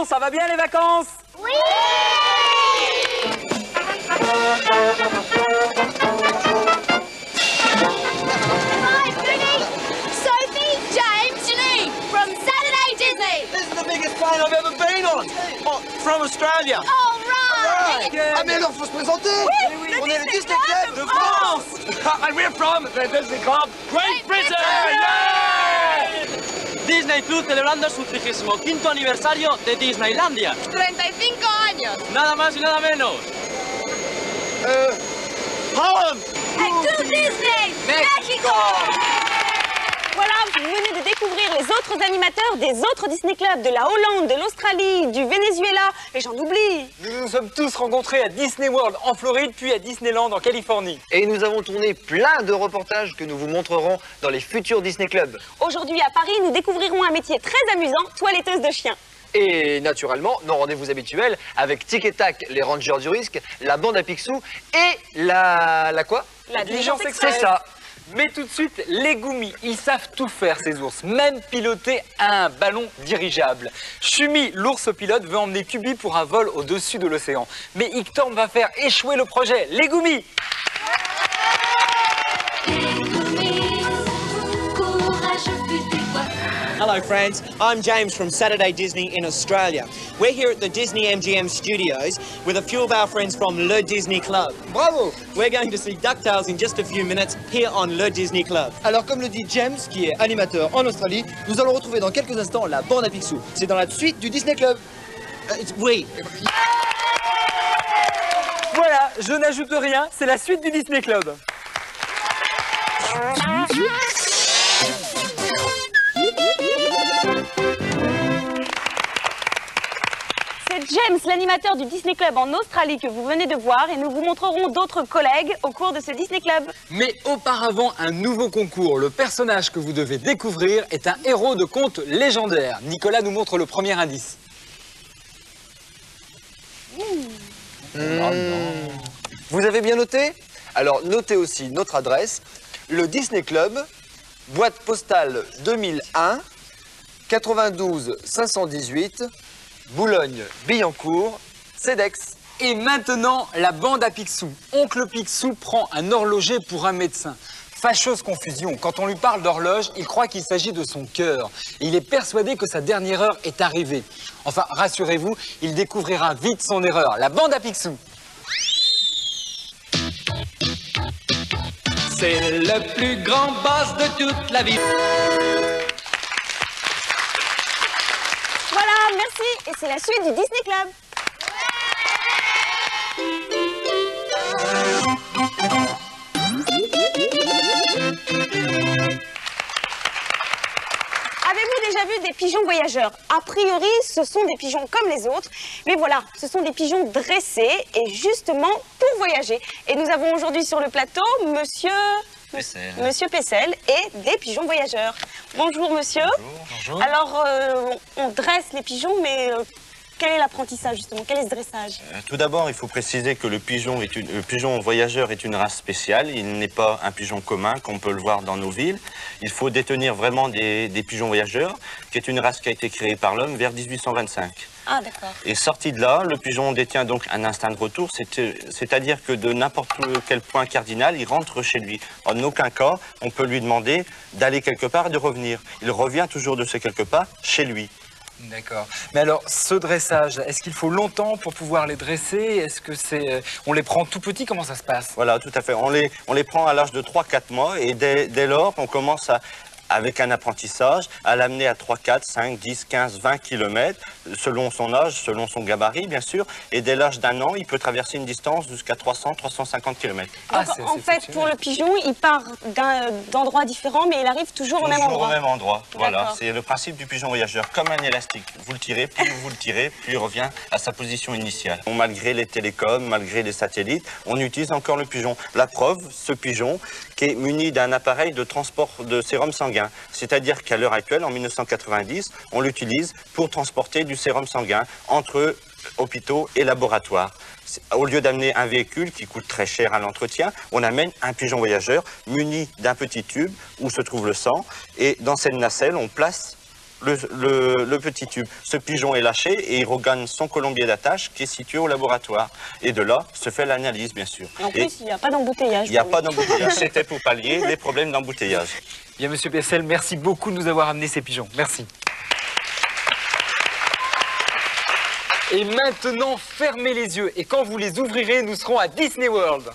enfants, ça va bien les vacances? Oui! Hi, Vinny! Sophie, James, Janine from Saturday Disney. This is the biggest plane I've ever been on. Oh, from Australia. All right. Ah mais alors faut se présenter. Oui, On est le Disney Club de France. And we're from the Disney Club Great Britain! Disney Plus celebrando su 35º aniversario de Disneylandia. 35 años. Nada más y nada menos. Holland. And to Disney, Mexico. Voilà, vous venez de découvrir les autres animateurs des autres Disney Clubs, de la Hollande, de l'Australie, du Venezuela, et j'en oublie. Nous nous sommes tous rencontrés à Disney World en Floride, puis à Disneyland en Californie. Et nous avons tourné plein de reportages que nous vous montrerons dans les futurs Disney Clubs. Aujourd'hui à Paris, nous découvrirons un métier très amusant, toiletteuse de chiens. Et naturellement, nos rendez-vous habituels avec Tic et Tac, les Rangers du risque, la bande à Picsou et la quoi? La diligence C'est express. ça. Mais tout de suite, les Goomies, ils savent tout faire ces ours, même piloter un ballon dirigeable. Chumi, l'ours pilote, veut emmener Kubi pour un vol au-dessus de l'océan. Mais Ictorm va faire échouer le projet. Les Goomies! Hello friends, I'm James from Saturday Disney in Australia. We're here at the Disney MGM studios with a few of our friends from Le Disney Club. Bravo. We're going to see DuckTales in just a few minutes here on Le Disney Club. Alors comme le dit James, qui est animateur en Australie, nous allons retrouver dans quelques instants la bande à Picsou. C'est dans la suite du Disney Club. Oui. Voilà, je n'ajoute rien, c'est la suite du Disney Club. C'est James, l'animateur du Disney Club en Australie que vous venez de voir, et nous vous montrerons d'autres collègues au cours de ce Disney Club. Mais auparavant, un nouveau concours. Le personnage que vous devez découvrir est un héros de conte légendaire. Nicolas nous montre le premier indice. Vous avez bien noté? Alors notez aussi notre adresse, le Disney Club, boîte postale 2001, 92 518, Boulogne-Billancourt, CEDEX. Et maintenant, la bande à Picsou. Oncle Picsou prend un horloger pour un médecin. Fâcheuse confusion. Quand on lui parle d'horloge, il croit qu'il s'agit de son cœur. Et il est persuadé que sa dernière heure est arrivée. Enfin, rassurez-vous, il découvrira vite son erreur. La bande à Picsou. C'est le plus grand boss de toute la vie. Voilà, merci, et c'est la suite du Disney Club. Avez-vous déjà vu des pigeons voyageurs? A priori, ce sont des pigeons comme les autres, mais voilà, ce sont des pigeons dressés et justement pour voyager. Et nous avons aujourd'hui sur le plateau Monsieur Pessel et des pigeons voyageurs. Bonjour monsieur. Bonjour. Alors, on dresse les pigeons, mais quel est l'apprentissage justement? Quel est ce dressage? Tout d'abord, il faut préciser que le pigeon voyageur est une race spéciale. Il n'est pas un pigeon commun, comme on peut le voir dans nos villes. Il faut détenir vraiment des pigeons voyageurs, qui est une race qui a été créée par l'homme vers 1825. Ah, d'accord. Et sorti de là, le pigeon détient donc un instinct de retour, c'est-à-dire que de n'importe quel point cardinal, il rentre chez lui. En aucun cas, on peut lui demander d'aller quelque part et de revenir. Il revient toujours de ce quelque part chez lui. D'accord. Mais alors, ce dressage, est-ce qu'il faut longtemps pour pouvoir les dresser? Est-ce que c'est... On les prend tout petits? Comment ça se passe? Voilà, tout à fait. On les prend à l'âge de 3-4 mois et dès lors, on commence avec un apprentissage, à l'amener à 3, 4, 5, 10, 15, 20 km, selon son âge, selon son gabarit, bien sûr. Et dès l'âge d'1 an, il peut traverser une distance jusqu'à 300, 350 km. Donc, en fait, pour le pigeon, il part d'endroits différents, mais il arrive toujours au même endroit. Toujours au même endroit, voilà. D'accord. C'est le principe du pigeon voyageur, comme un élastique. Vous le tirez, plus vous le tirez, plus il revient à sa position initiale. Malgré les télécoms, malgré les satellites, on utilise encore le pigeon. La preuve, ce pigeon qui est muni d'un appareil de transport de sérum sanguin. C'est-à-dire qu'à l'heure actuelle, en 1990, on l'utilise pour transporter du sérum sanguin entre hôpitaux et laboratoires. Au lieu d'amener un véhicule qui coûte très cher à l'entretien, on amène un pigeon voyageur muni d'un petit tube où se trouve le sang. Et dans cette nacelle, on place le petit tube. Ce pigeon est lâché et il regagne son colombier d'attache qui est situé au laboratoire. Et de là se fait l'analyse, bien sûr. En plus, il n'y a pas d'embouteillage. Il n'y a pas d'embouteillage. C'était pour pallier les problèmes d'embouteillage. Bien, monsieur Pessel, merci beaucoup de nous avoir amené ces pigeons. Merci. Et maintenant, fermez les yeux. Et quand vous les ouvrirez, nous serons à Disney World.